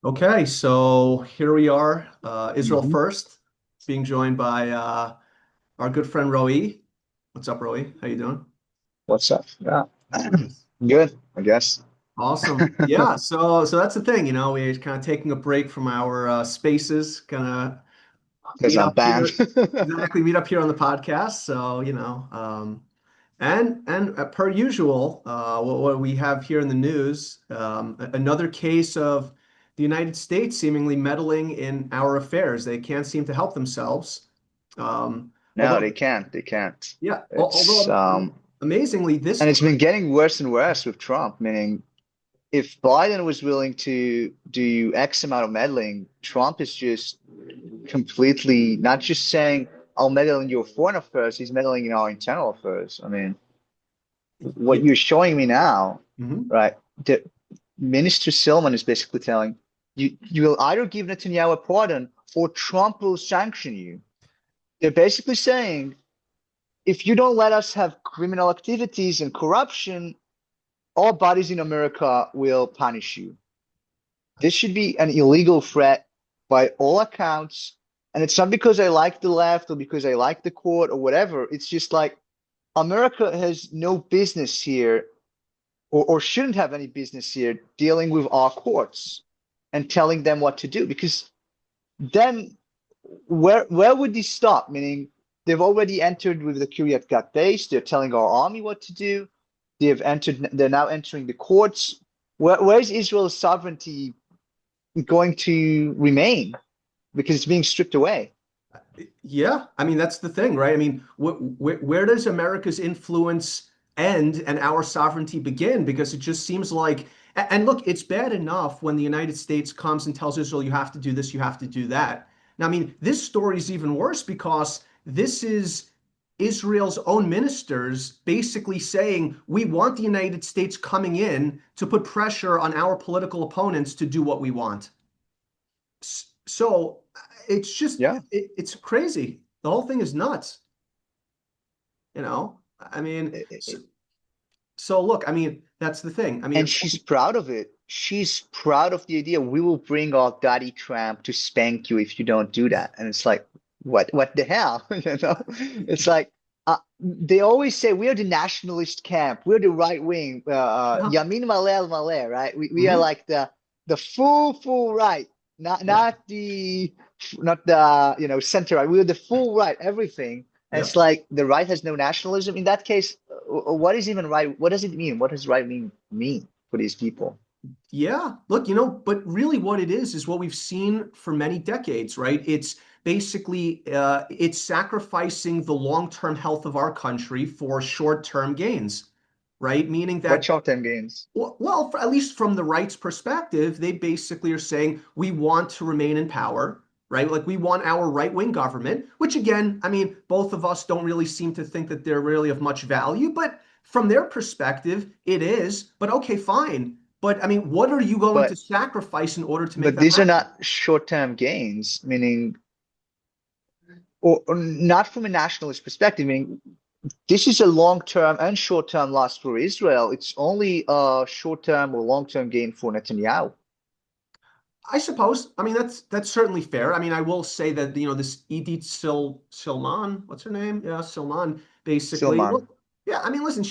Okay, so here we are, Israel hmm first, being joined by our good friend Roe. What's up, Roe? How you doing? What's up? Yeah. Nice. Good, I guess. Awesome. Yeah, so that's the thing, we're kind of taking a break from our spaces, kind of Because meet I'm up banned. here, exactly, meet up here on the podcast. So, and per usual, what we have here in the news, another case of the United States seemingly meddling in our affairs. They can't seem to help themselves. No, Although, they can't. They can't. yeah, It's amazingly, this and it's time, been getting worse and worse with Trump, meaning if Biden was willing to do X amount of meddling, Trump is just completely not just saying, I'll meddle in your foreign affairs, he's meddling in our internal affairs. I mean, yeah, what you're showing me now, mhm. right? The Minister Silman is basically telling you will either give Netanyahu a pardon or Trump will sanction you. They're basically saying if you don't let us have criminal activities and corruption, all bodies in America will punish you. This should be an illegal threat by all accounts. And it's not because I like the left or because I like the court or whatever. It's just like America has no business here or shouldn't have any business here dealing with our courts and telling them what to do. Because then where would this stop? Meaning they've already entered with the Kiryat Gat base. They're telling our army what to do. They've entered. They're now entering the courts. Where is Israel's sovereignty going to remain? Because it's being stripped away. Yeah, I mean that's the thing, right? I mean, where does America's influence end and our sovereignty begin? Because it just seems like, and look, it's bad enough when the United States comes and tells Israel, you have to do this, you have to do that. Now, I mean, this story is even worse because this is Israel's own ministers basically saying, we want the United States coming in to put pressure on our political opponents to do what we want. So it's just Yeah, it's crazy. The whole thing is nuts, you know? I mean, so look, I mean, that's the thing. I and mean, she's proud of it. She's proud of the idea. We will bring our daddy Trump to spank you if you don't do that. And it's like, what the hell? You know, it's like they always say we are the nationalist camp. We're the right wing. yeah, Yamin Malel Malel, right? We are mhm, like the full right, yeah, not the center right. We're the full right, everything. And yeah. it's like the right has no nationalism. In that case, what is even right? What does it mean? What does right mean for these people? Yeah, look, but really what it is what we've seen for many decades, right? It's basically it's sacrificing the long-term health of our country for short-term gains, right? Meaning What that short-term gains? well, at least from the right's perspective, they basically are saying we want to remain in power, right? Like we want our right-wing government, which again, I mean, both of us don't really seem to think that they're really of much value, but from their perspective, it is. But okay, fine. But I mean, what are you going to But sacrifice in order to make but that these are happen? not short-term gains, meaning or not from a nationalist perspective, meaning this is a long-term and short-term loss for Israel. It's only a short-term or long-term gain for Netanyahu. I suppose. I mean, that's certainly fair. I mean, I will say that this Edith Silman, what's her name? Yeah, Silman, basically. Silman. Look, yeah, I mean, listen,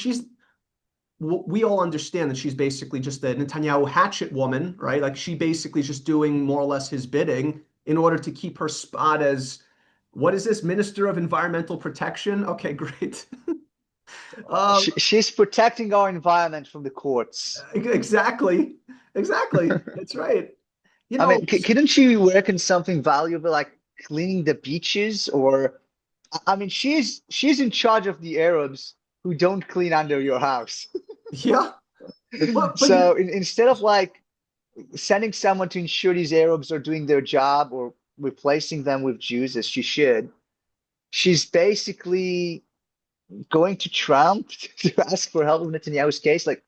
we all understand that she's basically just a Netanyahu hatchet woman, right? Like she basically is just doing more or less his bidding in order to keep her spot as what is this, Minister of Environmental Protection? Okay, great. Um, She's protecting our environment from the courts. exactly, exactly. That's right. You I know, mean, couldn't she work in something valuable like cleaning the beaches or I mean, she's in charge of the Arabs who don't clean under your house. yeah, but So instead of like sending someone to ensure these Arabs are doing their job or replacing them with Jews as she should, she's basically going to Trump to ask for help with Netanyahu's case. Like,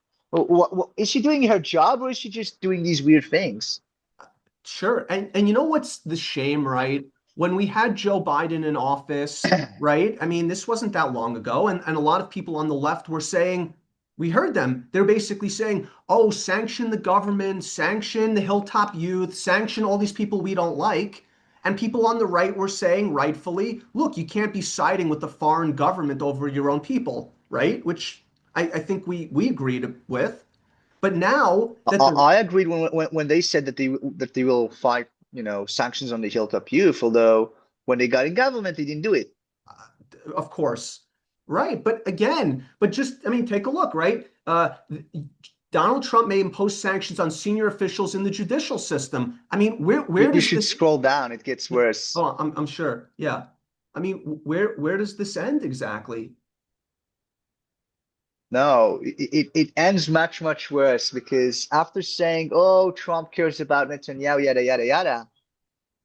is she doing her job or is she just doing these weird things? sure. And you know what's the shame, right? When we had Joe Biden in office, right? I mean, this wasn't that long ago, and a lot of people on the left were saying, We heard them. They're basically saying, oh, sanction the government, sanction the hilltop youth, sanction all these people we don't like. And people on the right were saying, rightfully, look, you can't be siding with the foreign government over your own people, right? Which I think we agreed with. But now that the I agreed when they said that they will fight, sanctions on the hilltop youth. Although when they got in government, they didn't do it. of course. Right. But again, but just, I mean, take a look, right? Donald Trump may impose sanctions on senior officials in the judicial system. I mean, where You does should this, scroll down; it gets worse. oh, I'm sure. Yeah. I mean, where does this end exactly? No, it ends much worse because after saying, "Oh, Trump cares about Netanyahu," yada yada yada,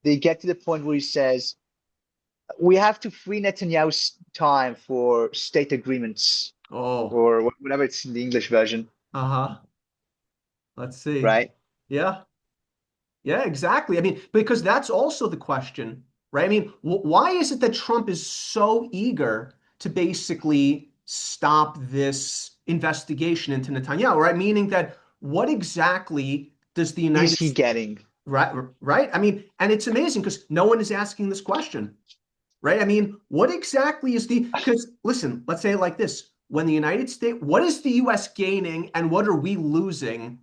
they get to the point where he says, "We have to free Netanyahu's time for state agreements Oh, or whatever it's in the English version, uh-huh. Let's see. right?" Yeah. Yeah, exactly. I mean, because that's also the question, right? I mean, why is it that Trump is so eager to basically stop this investigation into Netanyahu, right? Meaning that what exactly does the Is United he States, getting? right? I mean, and it's amazing because no one is asking this question, right? I mean, what exactly is because listen, let's say it like this. When the United States, what is the US gaining and what are we losing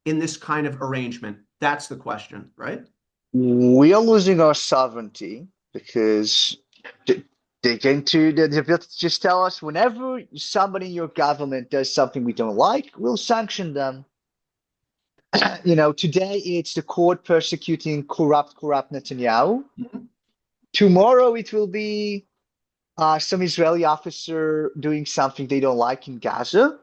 in this kind of arrangement? That's the question, right? We are losing our sovereignty because they- they're going to they're able to just tell us whenever somebody in your government does something we don't like, we'll sanction them. Today it's the court persecuting corrupt Netanyahu. Mhm. Tomorrow it will be some Israeli officer doing something they don't like in Gaza.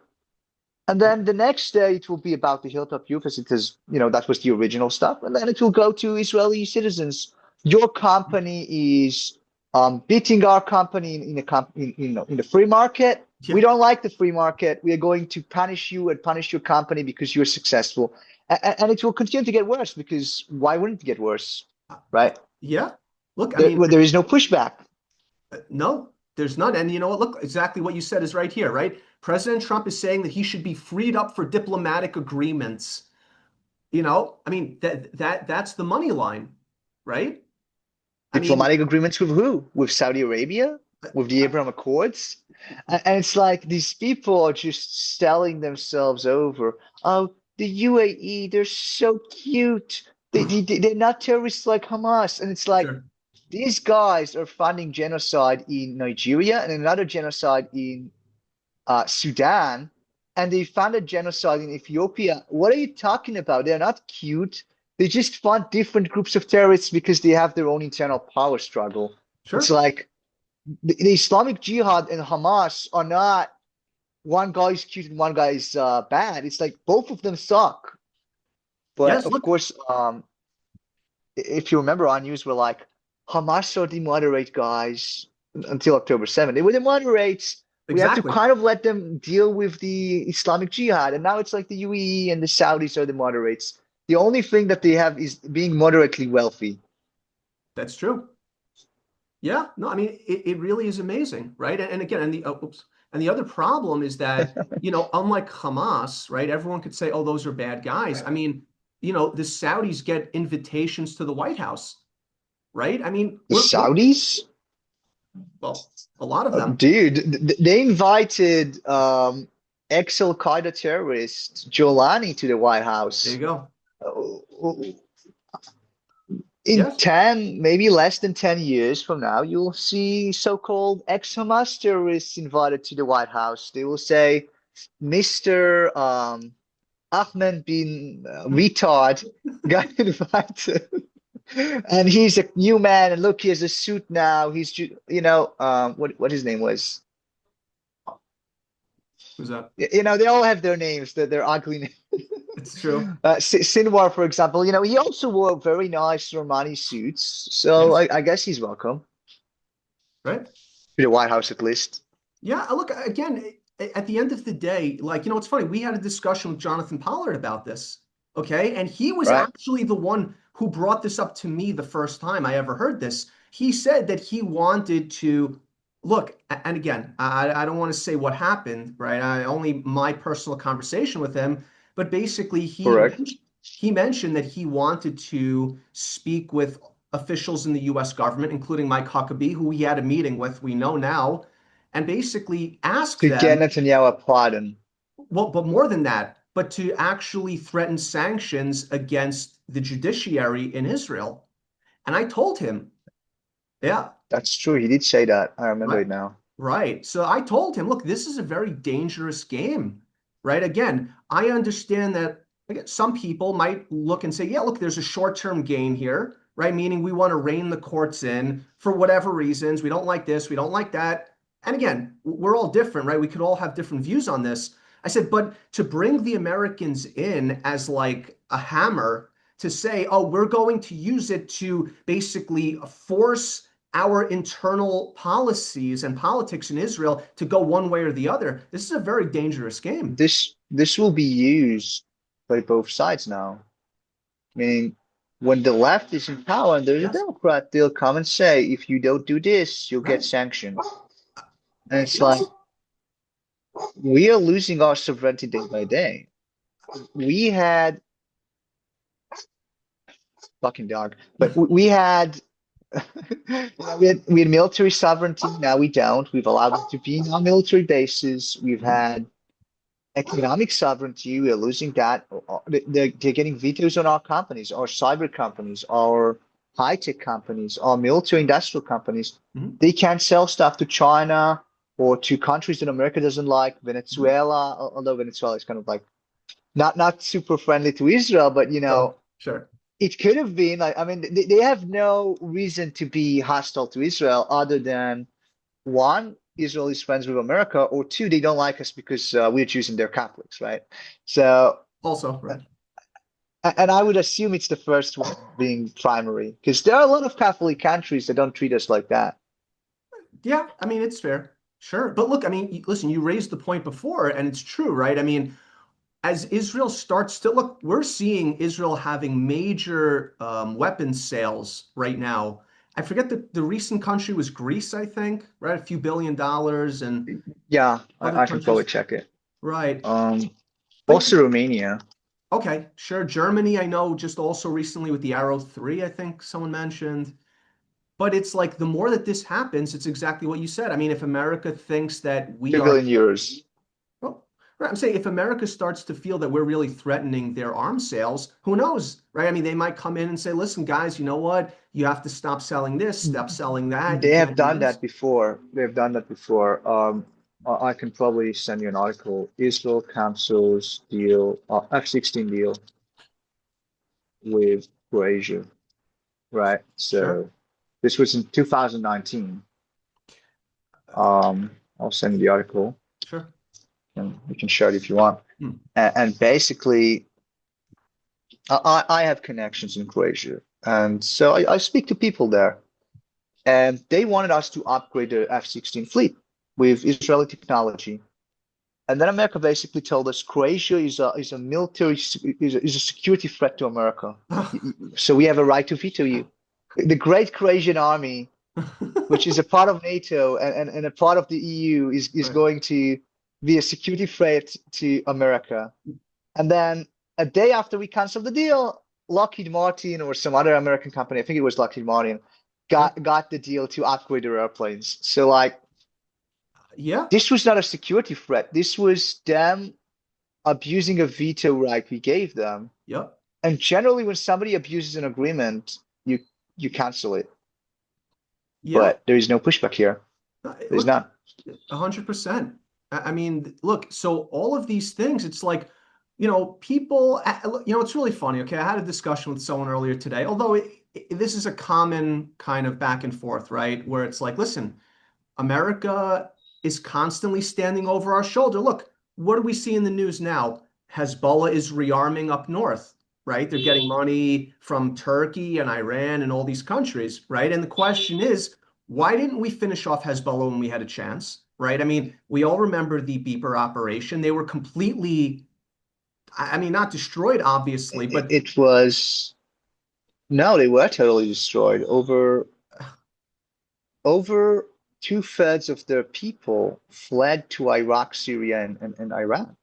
And then the next day it will be about the hilltop youth because that was the original stuff. And then it will go to Israeli citizens. Your company is beating our company in the free market. We Yeah, don't like the free market. We are going to punish you and punish your company because you're successful. And it will continue to get worse because why wouldn't it get worse? Right? yeah. Look, I There, mean, there is no pushback. no, there's none. And you know what? Look, exactly what you said is right here, right? President Trump is saying that he should be freed up for diplomatic agreements. I mean that's the money line, right? I mean, Diplomatic agreements with who? With Saudi Arabia? With the uh, Abraham Accords? And it's like these people are just selling themselves over. Oh, the UAE, they're so cute. They're not terrorists like Hamas. And it's like sure. these guys are funding genocide in Nigeria and another genocide in Sudan. And they funded genocide in Ethiopia. What are you talking about? They're not cute. They just fund different groups of terrorists because they have their own internal power struggle. It's Sure. like the Islamic Jihad and Hamas are not one guy is cute and one guy is bad. It's like both of them suck. But Yes, of look, course, if you remember, our news were like Hamas are the moderate guys until October 7th. They were the moderates. We have to exactly. kind of let them deal with the Islamic Jihad. And now it's like the UAE and the Saudis are the moderates. The only thing that they have is being moderately wealthy. That's true. Yeah, no, I mean it really is amazing, right? And again, and the other problem is that, unlike Hamas, right? Everyone could say, oh, those are bad guys. I mean, the Saudis get invitations to the White House, right? I mean, The we're Saudis? well, a lot of them. Dude, they invited ex-Al Qaeda terrorist Jolani to the White There you House. go. Uh, In Yes, 10, maybe less than 10 years from now, you'll see so-called ex-Hamas terrorists invited to the White House. They will say, Mr. Ahmed bin Retard got invited. And he's a new man, and look, he has a suit now. What his name was. who's that? They all have their names, their ugly. It's true. Sinwar, for example, he also wore very nice Romani suits, so Yes, I guess he's welcome right. to the White House at least. Yeah, look, again, at the end of the day, like, it's funny. We had a discussion with Jonathan Pollard about this, okay? And he was Right. actually the one who brought this up to me the first time I ever heard this. He said that he wanted to look, and again, I don't want to say what happened, right? I only my personal conversation with him, but basically Correct. he mentioned that he wanted to speak with officials in the U.S. government, including Mike Huckabee, who he had a meeting with, we know now, and basically ask To get them, Netanyahu a pardon. well, but more than that, but to actually threaten sanctions against the judiciary in Israel. And I told him, yeah, That's true. He did say that. I remember right. it now. Right. So I told him, look, this is a very dangerous game, right? Again, I understand that again, some people might look and say, yeah, look, there's a short-term gain here, right? Meaning we want to rein the courts in for whatever reasons. We don't like this, we don't like that. And again, we're all different, right? We could all have different views on this. I said, but to bring the Americans in as like a hammer to say, oh, we're going to use it to basically force our internal policies and politics in Israel to go one way or the other. This is a very dangerous game. This will be used by both sides now. Meaning, when the left is in power and there's a Yes. Democrat, they'll come and say, if you don't do this, you'll get Right. sanctions. And it's like, Yes. we are losing our sovereignty day by day. We had fucking dog, but we had we had military sovereignty. Now we don't. We've allowed them to be in our military bases. We've Mhm. had economic sovereignty. We are losing that. They're getting vetoes on our companies, our cyber companies, our high-tech companies, our military industrial companies. Mhm. They can't sell stuff to China or to countries that America doesn't like, Mhm. Venezuela, although Venezuela is kind of like not super friendly to Israel, but Sure. Sure. it could have been like, I mean, they have no reason to be hostile to Israel other than one, Israel is friends with America, or two, they don't like us because we're Jews and they're Catholics, right? So, Also, right. and I would assume it's the first one being primary because there are a lot of Catholic countries that don't treat us like that. Yeah, I mean, it's fair. Sure. But look, I mean, listen, you raised the point before, and it's true, right? I mean, as Israel starts to look, we're seeing Israel having major weapons sales right now. I forget the recent country was Greece, I think, right? A few $1 billion and Yeah, other I can probably countries. check it. Right. Um, But Also Romania. okay, sure. Germany, I know just also recently with the Arrow 3, I think someone mentioned. But it's like the more that this happens, it's exactly what you said. I mean, if America thinks that we 2 are, billion euros. well, right, I'm saying if America starts to feel that we're really threatening their arms sales, who knows, right? I mean, they might come in and say, listen, guys, you know what? You have to stop selling this, stop selling that. You They have can't do done this. that before. They've done that before. I can probably send you an article. Israel cancels deal, F-16 deal with Croatia, right? Sure, So this was in 2019. I'll send you the article sure. and you can share it if you want. Hmm, And basically, I have connections in Croatia. And so I speak to people there. And they wanted us to upgrade the F-16 fleet with Israeli technology. And then America basically told us Croatia is a military is a security threat to America. So we have a right to veto you. The Great Croatian Army, which is a part of NATO and a part of the EU, is Right. going to be a security threat to America. And then a day after we canceled the deal, Lockheed Martin or some other American company, I think it was Lockheed Martin, Sure. got the deal to upgrade their airplanes. So like Yeah. this was not a security threat. This was them abusing a veto right we gave them. Yep. And generally, when somebody abuses an agreement, you cancel it. Yeah. But there is no pushback here. There's Look, none. 100%. I mean, look, so all of these things, it's like, people, it's really funny. Okay. I had a discussion with someone earlier today, although this is a common kind of back and forth, right? Where it's like, listen, America is constantly standing over our shoulder. Look, what do we see in the news now? Hezbollah is rearming up north, right? They're getting money from Turkey and Iran and all these countries, right? And the question is, why didn't we finish off Hezbollah when we had a chance, right? I mean, we all remember the Beeper operation. They were completely, I mean, not destroyed, obviously, but It was no, they were totally destroyed. Over two-thirds of their people fled to Iraq, Syria, and Iran.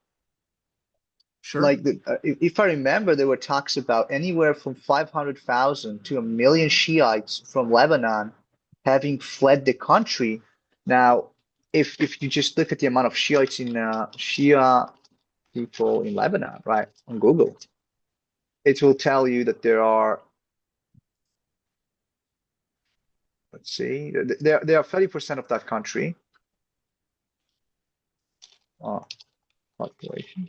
Sure. Like if I remember, there were talks about anywhere from 500,000 to a million Shiites from Lebanon having fled the country. Now, if you just look at the amount of Shiites in Shia people in Lebanon, right, on Google, it will tell you that there are, let's see, there are 30% of that country uh, population,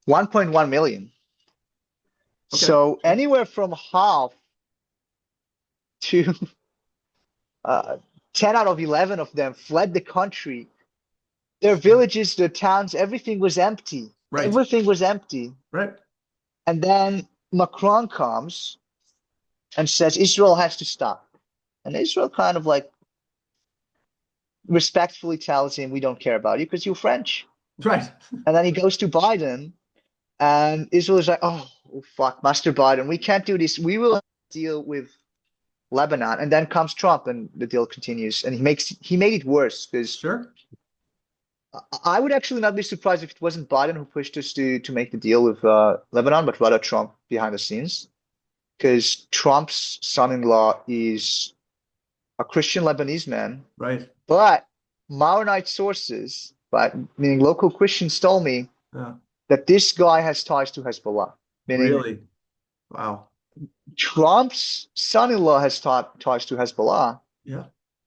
1.1 million. Okay. So Sure. anywhere from half to 10 out of 11 of them fled the country. Their villages, their towns, everything was empty. Right. Everything was empty. Right. And then Macron comes and says Israel has to stop. And Israel kind of like respectfully tells him, we don't care about you because you're French. Right. And then he goes to Biden, and Israel is like, fuck, Master Biden, we can't do this. We will deal with Lebanon. And then comes Trump, and the deal continues. And he made it worse because Sure. I would actually not be surprised if it wasn't Biden who pushed us to make the deal with Lebanon, but rather Trump behind the scenes. Because Trump's son-in-law is a Christian Lebanese man, Right. but Maronite sources, but meaning local Christians, told me Yeah. that this guy has ties to Hezbollah, meaning Really? Wow. Trump's son-in-law has ties to Hezbollah. Yeah.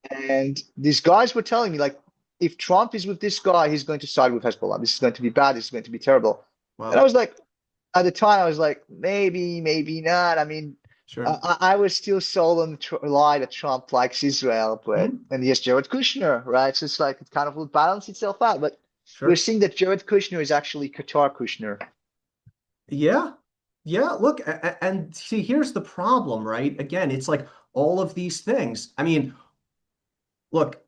And these guys were telling me, like, if Trump is with this guy, he's going to side with Hezbollah. This is going to be bad. This is going to be terrible. And I Wow. was like, at the time, I was like, maybe, maybe not. I mean, Sure. I was still sold on the lie that Trump likes Israel, but Mhm. and he has Jared Kushner, right? So it's like it kind of will balance itself out. But we're Sure. seeing that Jared Kushner is actually Qatar Kushner. Yeah. Yeah. Look, and see, here's the problem, right? Again, it's like all of these things. I mean, look,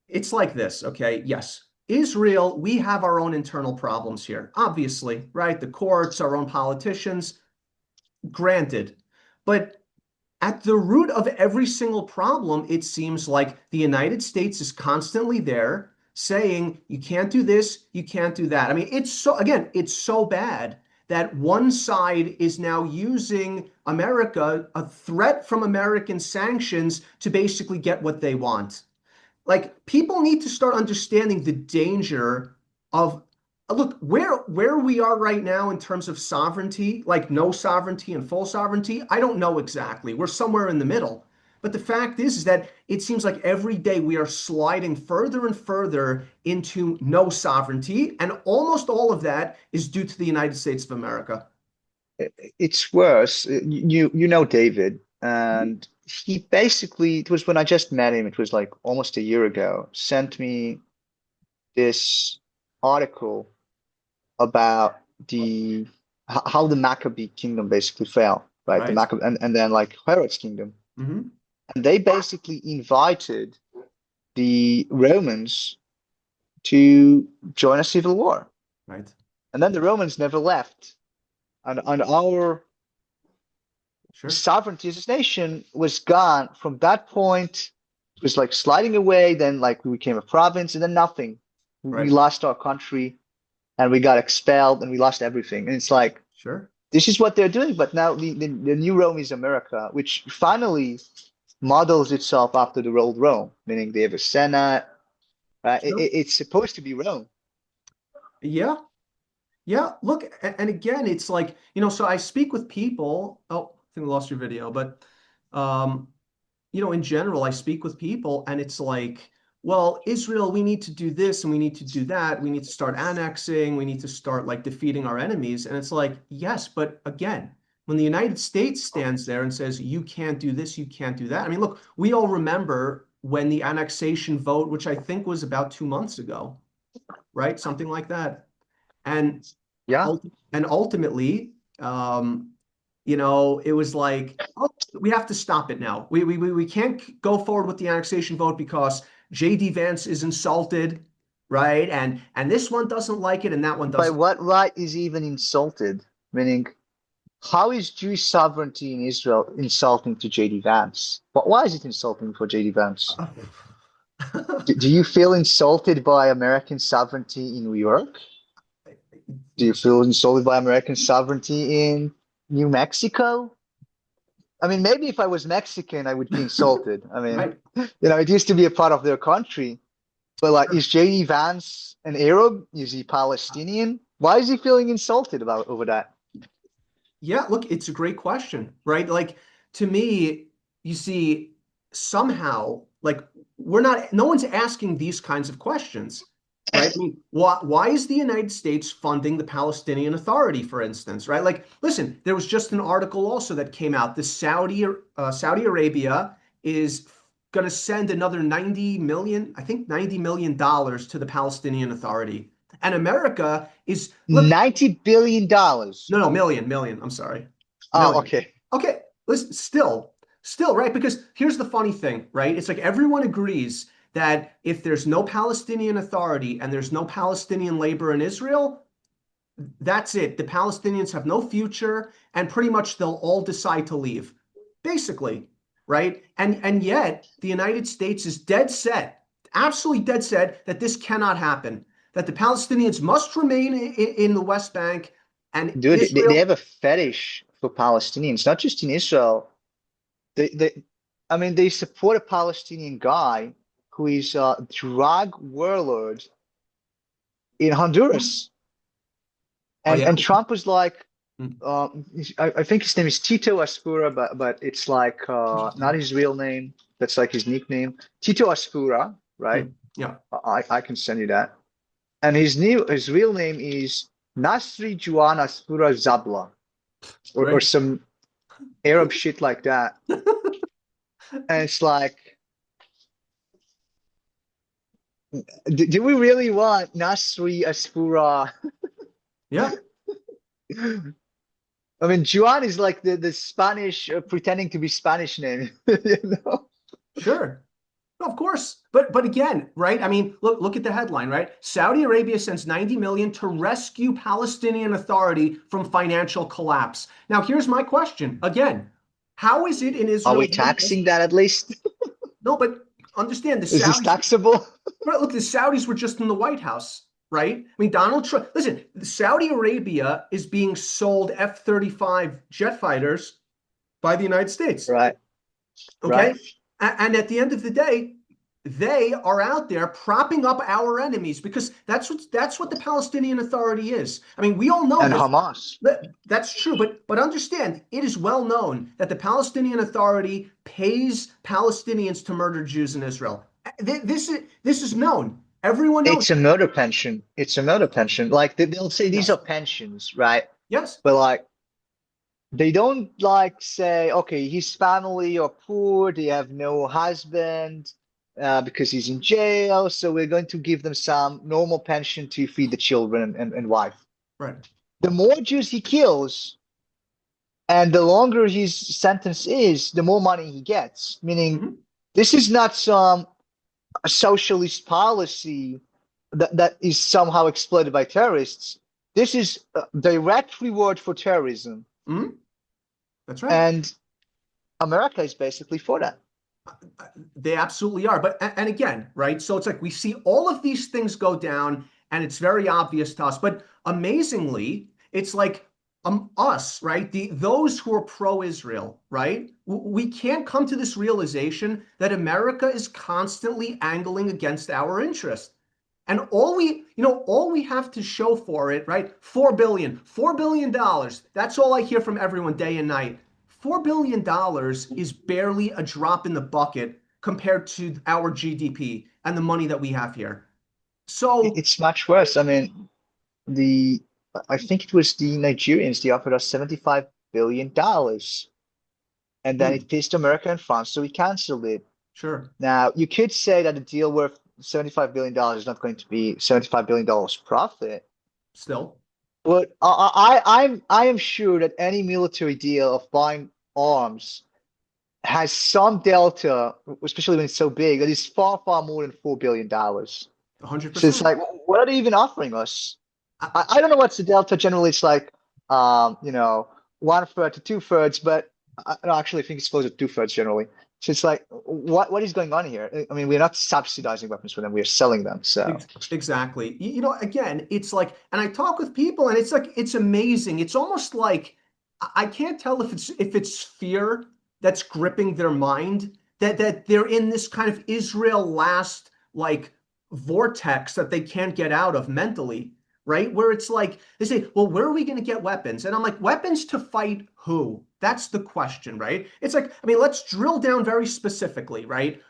it's like this, okay? Yes. Israel, we have our own internal problems here, obviously, right? The courts, our own politicians, granted. But at the root of every single problem, it seems like the United States is constantly there saying, you can't do this, you can't do that. I mean, it's so, again, it's so bad that one side is now using America, a threat from American sanctions, to basically get what they want. Like, people need to start understanding the danger of, look, where we are right now in terms of sovereignty, like no sovereignty and full sovereignty. I don't know exactly. We're somewhere in the middle. But the fact is that it seems like every day we are sliding further and further into no sovereignty, and almost all of that is due to the United States of America. It's worse. You know David, and he basically, it was when I just met him, it was like almost a year ago, sent me this article about the how the Maccabee kingdom basically fell, right? The Right. Maccabee and then like Herod's kingdom. Hmm. And they basically invited the Romans to join a civil war. Right. And then the Romans never left. And our Sure. sovereignty as a nation was gone from that point. It was like sliding away. Then like we became a province and then nothing. We Right. lost our country and we got expelled and we lost everything. And it's like, Sure. this is what they're doing. But now the new Rome is America, which finally models itself after the old Rome, meaning they have a Senate. Sure. It's supposed to be Rome. Yeah. Yeah, look, and again, it's like, so I speak with people. Oh, I think we lost your video, but um, in general, I speak with people and it's like, well, Israel, we need to do this and we need to do that. We need to start annexing, we need to start like defeating our enemies. And it's like, yes, but again, when the United States stands there and says, you can't do this, you can't do that. I mean, look, we all remember when the annexation vote, which I think was about 2 months ago, right? Something like that. And Yeah. and ultimately, it was like, oh, we have to stop it now. We can't go forward with the annexation vote because J.D. Vance is insulted, right? And this one doesn't like it, and that one By doesn't. what right is he even insulted? Meaning, how is Jewish sovereignty in Israel insulting to JD Vance? But why is it insulting for JD Vance? Do you feel insulted by American sovereignty in New York? Do you feel insulted by American sovereignty in New Mexico? I mean, maybe if I was Mexican, I would be insulted. I mean, Right. it used to be a part of their country. But like, Sure. is JD Vance an Arab? Is he Palestinian? Why is he feeling insulted about over that? Yeah, look, it's a great question, right? Like to me, you see, somehow, like no one's asking these kinds of questions, right? I mean, why is the United States funding the Palestinian Authority, for instance, right? Like, listen, there was just an article also that came out. The Saudi Arabia is going to send another 90 million, I think $90 million to the Palestinian Authority. And America is, look, $90 billion. no, million. I'm sorry. Oh, Million. okay. Okay, listen, still, right? Because here's the funny thing, right? It's like everyone agrees that if there's no Palestinian Authority and there's no Palestinian labor in Israel, that's it. The Palestinians have no future, and pretty much they'll all decide to leave. Basically, right? And yet the United States is dead set, absolutely dead set that this cannot happen. That the Palestinians must remain in the West Bank and Dude, they Israel. have a fetish for Palestinians, not just in Israel. They, I mean, they support a Palestinian guy who is a drug warlord in Honduras. Oh yeah. And Trump was like, Mm. I think his name is Tito Aspura, but it's like not his real name. That's like his nickname, Tito Aspura, right? Mm. Yeah. I can send you that. And his real name is Nasri Juan Aspura Zabla, or Great. some Arab shit like that. And it's like, do we really want Nasri Aspura? Yeah. I mean, Juan is like the Spanish pretending to be Spanish name, you know? Sure. Of course. But again, right? I mean, look at the headline, right? Saudi Arabia sends 90 million to rescue Palestinian Authority from financial collapse. Now, here's my question. Again, how is it in Are we Israel's interest? taxing that at least? No, but understand the Is this Saudis, taxable? right, look, the Saudis were just in the White House, right? I mean, Donald Trump, listen, Saudi Arabia is being sold F-35 jet fighters by the United States. Right, right. Okay. And at the end of the day, they are out there propping up our enemies because that's what the Palestinian Authority is. I mean, we all know And this. Hamas. That's true, but understand, it is well known that the Palestinian Authority pays Palestinians to murder Jews in Israel. This is known. Everyone knows It's a it. murder pension. It's a murder pension. Like they'll say these are Yes. pensions, right? Yes. But like they don't like say, okay, his family are poor, they have no husband because he's in jail, so we're going to give them some normal pension to feed the children and wife. Right. The more Jews he kills, and the longer his sentence is, the more money he gets. Meaning, Hmm. this is not some socialist policy that is somehow exploited by terrorists. This is a direct reward for terrorism. Hmm. That's right. And America is basically for that. They absolutely are. But and again, right? So it's like we see all of these things go down, and it's very obvious to us. But amazingly, it's like us, right? Those who are pro-Israel, right? We can't come to this realization that America is constantly angling against our interest. And all we have to show for it, right? $4 billion. That's all I hear from everyone day and night. $4 billion is barely a drop in the bucket compared to our GDP and the money that we have here. So, It's much worse. I mean, the I think it was the Nigerians, they offered us $75 billion. And then hmm, it pissed America and France, so we canceled it. sure, Now, you could say that a deal worth $75 billion is not going to be $75 billion profit. still. But I am sure that any military deal of buying arms has some delta, especially when it's so big, that is far, far more than $4 billion. So it's 100%. like, what are they even offering us? I don't know what's the delta. Generally, it's like, you know, one third to two thirds, but no, actually, I think it's closer to two thirds generally. So it's like, what is going on here? I mean, we're not subsidizing weapons for them; we are selling them. So Exactly. Again, it's like, and I talk with people, and it's like it's amazing. It's almost like I can't tell if it's fear that's gripping their mind that they're in this kind of Israel last like vortex that they can't get out of mentally, right? Where it's like they say, well, where are we going to get weapons? And I'm like, weapons to fight who? That's the question, right? It's like, I mean, let's drill down very specifically, right?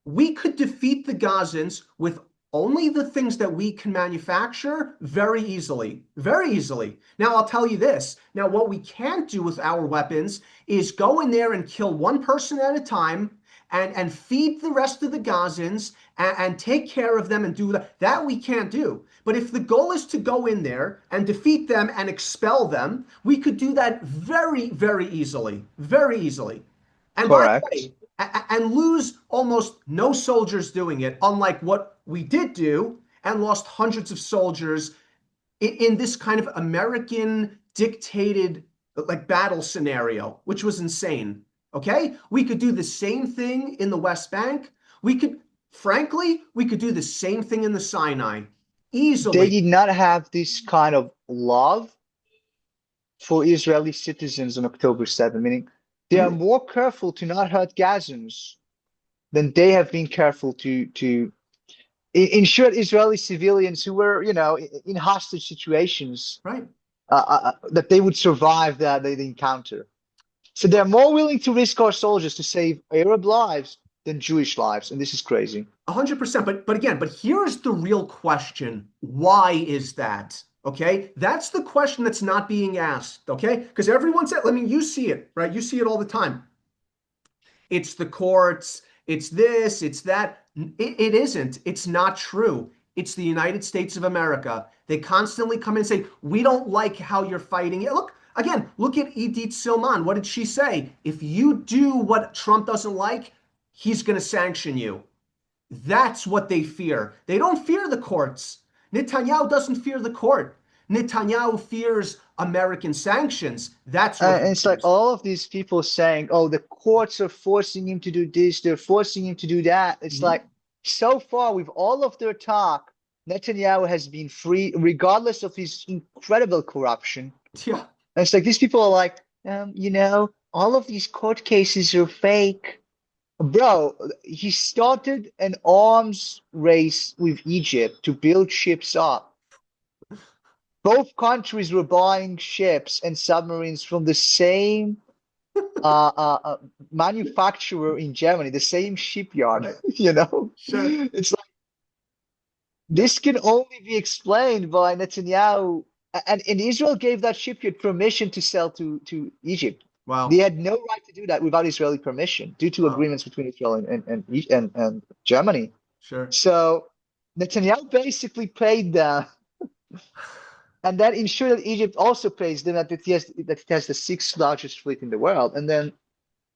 We could defeat the Gazans with only the things that we can manufacture very easily. Very easily. Now, I'll tell you this. Now, what we can't do with our weapons is go in there and kill one person at a time and feed the rest of the Gazans and take care of them and do that. That we can't do. But if the goal is to go in there and defeat them and expel them, we could do that very, very easily. Very easily. And by the correct. way, and lose almost no soldiers doing it, unlike what we did do and lost hundreds of soldiers in this kind of American dictated like battle scenario, which was insane. Okay, we could do the same thing in the West Bank. Frankly, we could do the same thing in the Sinai They easily. did not have this kind of love for Israeli citizens on October 7, meaning they are Mhm. more careful to not hurt Gazans than they have been careful to ensure Israeli civilians who were, in hostage situations, Right. that they would survive the encounter. So they're more willing to risk our soldiers to save Arab lives than Jewish lives, and this is crazy. 100%. But again, but here's the real question. Why is that? Okay. That's the question that's not being asked. Okay. Because everyone said, I mean, you see it, right? You see it all the time. It's the courts, it's this, it's that. It isn't. It's not true. It's the United States of America. They constantly come in and say, we don't like how you're fighting. Yeah, look, again, look at Edith Silman. What did she say? If you do what Trump doesn't like, he's going to sanction you. That's what they fear. They don't fear the courts. Netanyahu doesn't fear the court. Netanyahu fears American sanctions. That's what he And it's like fears. all of these people saying, "Oh, the courts are forcing him to do this, they're forcing him to do that." It's Mhm. like so far with all of their talk, Netanyahu has been free, regardless of his incredible corruption. Yeah. And it's like these people are like, all of these court cases are fake. Bro, he started an arms race with Egypt to build ships up. Both countries were buying ships and submarines from the same manufacturer in Germany, the same shipyard. Right. Sure. It's like Yeah. this can only be explained by Netanyahu. And Israel gave that shipyard permission to sell to Egypt. They Wow. had no right to do that without Israeli permission due to Wow. agreements between Israel and Germany. Sure. So Netanyahu basically paid them, and that ensured that Egypt also pays them that it has the sixth largest fleet in the world. And then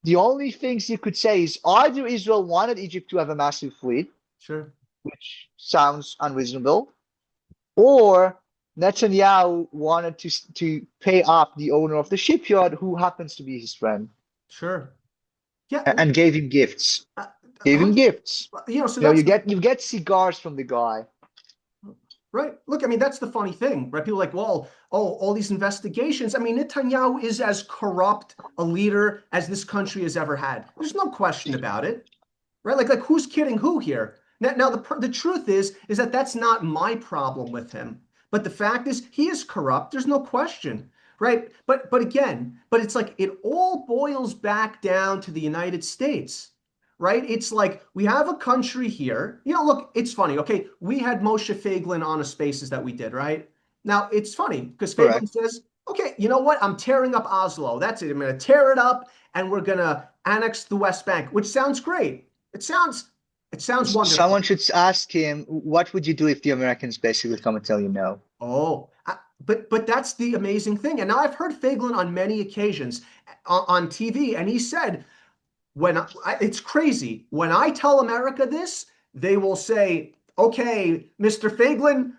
the only things you could say is either Israel wanted Egypt to have a massive fleet, Sure. which sounds unreasonable, or Netanyahu wanted to pay off the owner of the shipyard, who happens to be his friend, Sure. Yeah. and gave him gifts. uh, Gave him 100. gifts. So You that's the get cigars from the guy. right. Look, I mean, that's the funny thing, right? People are like, well, oh, all these investigations. I mean, Netanyahu is as corrupt a leader as this country has ever had. There's no question about it, right? Like who's kidding who here? Now the truth is that that's not my problem with him. But the fact is, he is corrupt. There's no question, right? But again, but it's like it all boils back down to the United States, right? It's like we have a country here. Look, it's funny. Okay, we had Moshe Feiglin on a Spaces that we did, right? Now it's funny because Feiglin Correct. says, okay, you know what? I'm tearing up Oslo. That's it. I'm going to tear it up, and we're going to annex the West Bank, which sounds great. It sounds Someone wonderful. should ask him, what would you do if the Americans basically come and tell you no? Oh, but that's the amazing thing. And now I've heard Feiglin on many occasions on TV, and he said, it's crazy. When I tell America this, they will say, okay, Mr. Feiglin,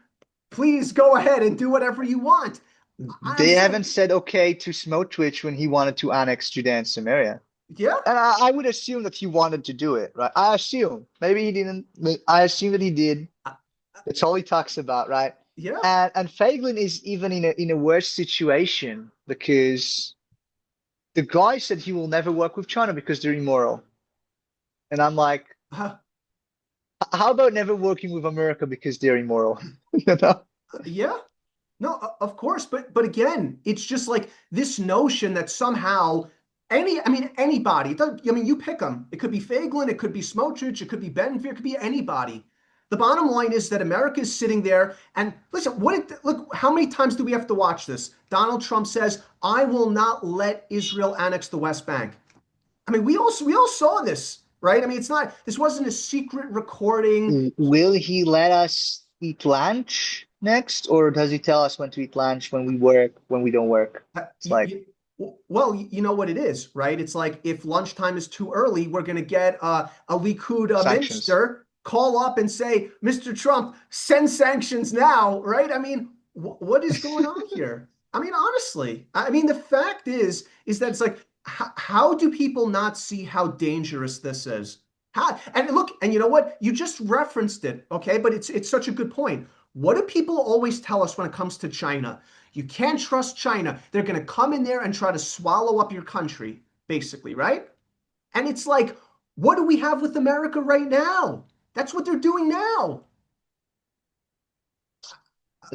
please go ahead and do whatever you want. I'm They saying, haven't said okay to Smotrich when he wanted to annex Judea and Samaria. yeah, And I would assume that he wanted to do it, right? I assume. Maybe he didn't. I assume that he did. I- That's all he talks about, right? yeah. And Feiglin is even in a worse situation because the guy said he will never work with China because they're immoral. And I'm like, how about never working with America because they're immoral? You know? Yeah. No, of course, but again, it's just like this notion that somehow I mean, anybody. I mean, you pick them. It could be Feiglin, it could be Smotrich, it could be Ben-Gvir, it could be anybody. The bottom line is that America is sitting there and listen. Look? How many times do we have to watch this? Donald Trump says, "I will not let Israel annex the West Bank." I mean, we all saw this, right? I mean, it's not. This wasn't a secret recording. Will he let us eat lunch next, or does he tell us when to eat lunch when we work, when we don't work? It's You, like well, you know what it is, right? It's like if lunchtime is too early, we're going to get a Likud sanctions. minister call up and say, "Mr. Trump, send sanctions now," right? I mean, what is going on here? I mean, honestly, I mean, the fact is that it's like, how do people not see how dangerous this is? How, and look, and you know what? You just referenced it, okay? But it's such a good point. What do people always tell us when it comes to China? You can't trust China. They're going to come in there and try to swallow up your country, basically, right? And it's like, what do we have with America right now? That's what they're doing now.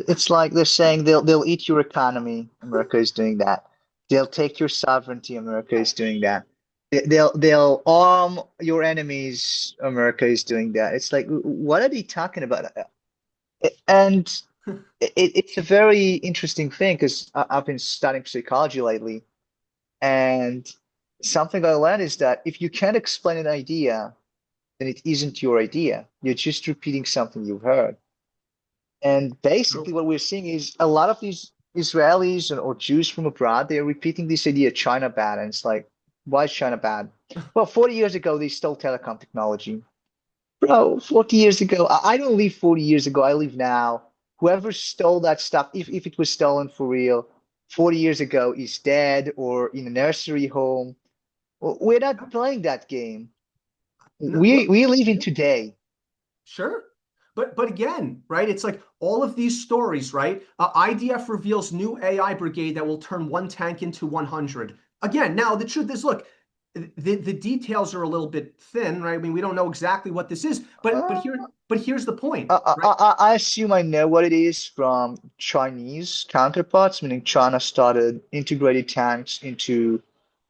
It's like they're saying they'll eat your economy. America is doing that. They'll take your sovereignty. America is doing that. They'll arm your enemies. America is doing that. It's like, what are they talking about? And it's a very interesting thing because I've been studying psychology lately, and something I learned is that if you can't explain an idea, then it isn't your idea. You're just repeating something you've heard. And basically, True. what we're seeing is a lot of these Israelis or Jews from abroad, they're repeating this idea China bad. And it's like, why is China bad? Well, 40 years ago, they stole telecom technology. Bro, 40 years ago, I don't live 40 years ago, I live now. Whoever stole that stuff, if it was stolen for real, 40 years ago is dead or in a nursery home. We're not playing that game. No, look, We live in today. sure. But again, right? It's like all of these stories, right? IDF reveals new AI brigade that will turn one tank into 100. Again, now the truth is, look, the details are a little bit thin, right? I mean, we don't know exactly what this is, but here's the point, right? I assume I know what it is from Chinese counterparts, meaning China started integrated tanks into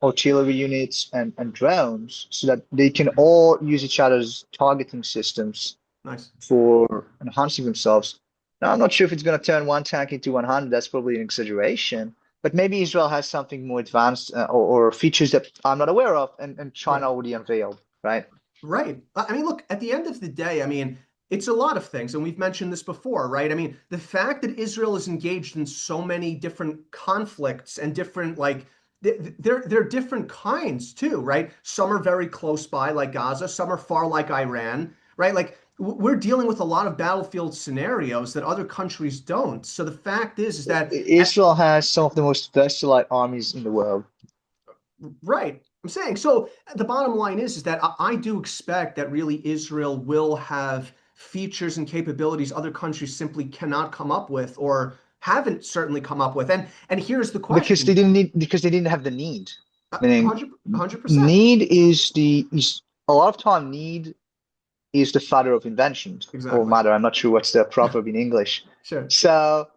artillery units and drones so that they can all use each other's targeting systems Nice. for enhancing themselves. Now, I'm not sure if it's going to turn one tank into 100. That's probably an exaggeration. But maybe Israel has something more advanced or features that I'm not aware of, and Right. China already unveiled, right? Right. I mean, look, at the end of the day, I mean, it's a lot of things, and we've mentioned this before, right? I mean, the fact that Israel is engaged in so many different conflicts and different, like, they're different kinds too, right? Some are very close by, like Gaza, some are far, like Iran, right? Like, we're dealing with a lot of battlefield scenarios that other countries don't. So the fact is that Israel has some of the most versatile armies in the world. right. I'm saying so. The bottom line is that I do expect that really Israel will have features and capabilities other countries simply cannot come up with or haven't certainly come up with. And here's the question: Because they didn't have the need. Meaning 100%. need is a lot of time need is the father of inventions or Exactly. mother. I'm not sure what's the proverb in English. Sure. So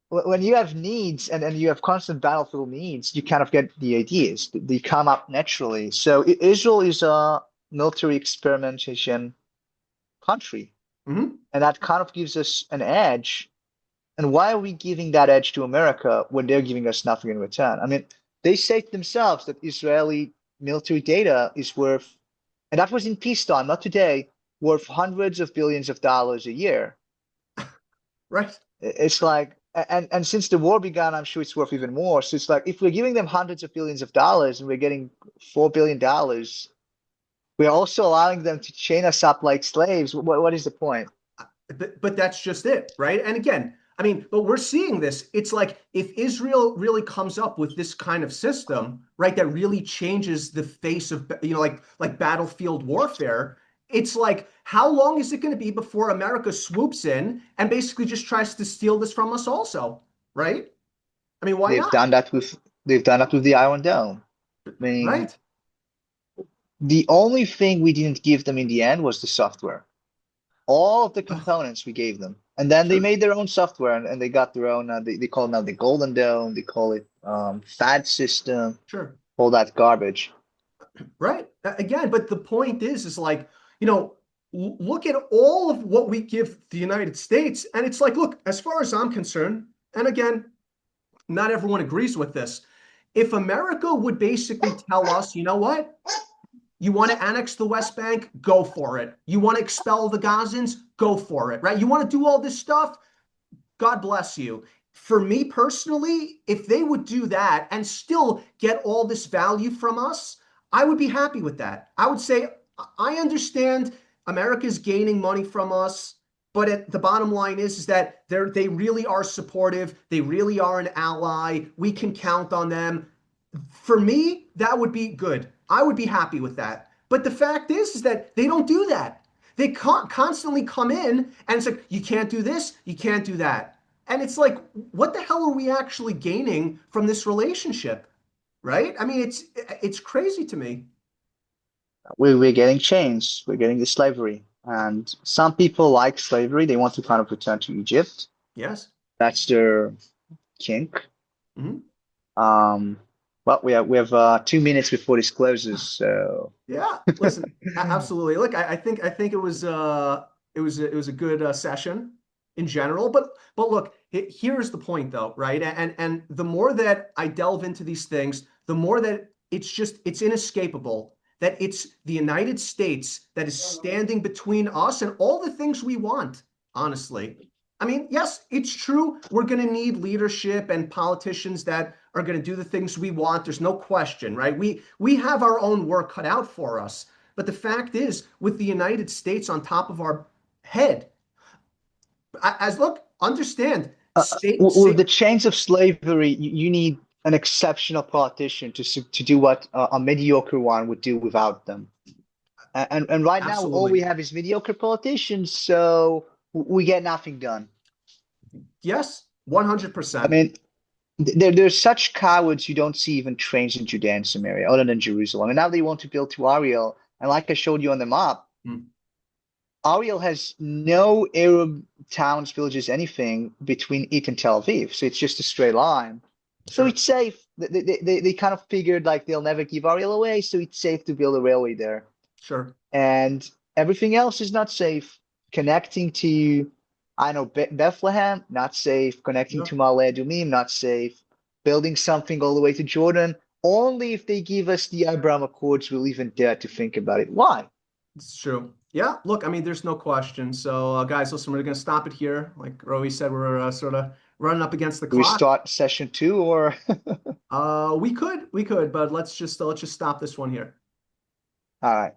when you have needs and you have constant battlefield needs, you kind of get the ideas. They come up naturally. So Israel is a military experimentation country, Hmm. and that kind of gives us an edge. And why are we giving that edge to America when they're giving us nothing in return? I mean, they say to themselves that Israeli military data is worth, and that was in peacetime, not today, worth hundreds of billions of dollars a year. Right. It's like, and since the war began, I'm sure it's worth even more. So it's like, if we're giving them hundreds of billions of dollars and we're getting $4 billion, we're also allowing them to chain us up like slaves. What is the point? But that's just it, right? And again, I mean, but we're seeing this. It's like if Israel really comes up with this kind of system, right, that really changes the face of, like battlefield warfare, it's like, how long is it going to be before America swoops in and basically just tries to steal this from us also, right? I mean, why They've not? done that with they've done that with the Iron Dome. I mean, Right? the only thing we didn't give them in the end was the software. All of the Ugh, components we gave them. And then they sure, made their own software and they got their own, they call it now the Golden Dome, they call it FAD system, sure. all that garbage. Right. Again, but the point is like, you know, look at all of what we give the United States. And it's like, look, as far as I'm concerned, and again, not everyone agrees with this. If America would basically tell us, you know what? You want to annex the West Bank? Go for it. You want to expel the Gazans? Go for it, right? You want to do all this stuff? God bless you. For me personally, if they would do that and still get all this value from us, I would be happy with that. I would say, I understand America's gaining money from us, but the bottom line is that they really are supportive. They really are an ally. We can count on them. For me, that would be good. I would be happy with that. But the fact is that they don't do that. They constantly come in and it's like, you can't do this, you can't do that. And it's like, what the hell are we actually gaining from this relationship? Right? I mean, it's crazy to me. We're getting chains, we're getting the slavery. And some people like slavery, they want to kind of return to Egypt. Yes. That's their kink. Hmm. Um, well, we have 2 minutes before this closes, so Yeah. Listen, absolutely. Look, I think it was a good session in general, but look, here's the point though, right? And the more that I delve into these things, the more that it's inescapable that it's the United States that is standing between us and all the things we want, honestly. I mean, yes, it's true. We're going to need leadership and politicians that are going to do the things we want. There's no question, right? We have our own work cut out for us. But the fact is, with the United States on top of our head, as look, understand, with the chains of slavery, you need an exceptional politician to do what a mediocre one would do without them. And right now, all we absolutely. have is mediocre politicians, so we get nothing done. Yes, I 100%. mean, there's such cowards you don't see even trains in Judea and Samaria, other than Jerusalem. And now they want to build to Ariel. And like I showed you on the map, Hmm. Ariel has no Arab towns, villages, anything between it and Tel Aviv. So it's just a straight line. So Sure, it's safe. They kind of figured like they'll never give Ariel away. So it's safe to build a railway there. sure. And everything else is not safe. Connecting to, I know, Bethlehem, not safe. Connecting No, to Ma'ale Adumim, not safe. Building something all the way to Jordan, only if they give us the Abraham Accords, we'll even dare to think about it. Why? it's true. Yeah, look, I mean, there's no question. So, guys, listen, we're going to stop it here. Like Roe said, we're sort of running up against the Do we clock. start session two or? We could, but let's just stop this one here. All right.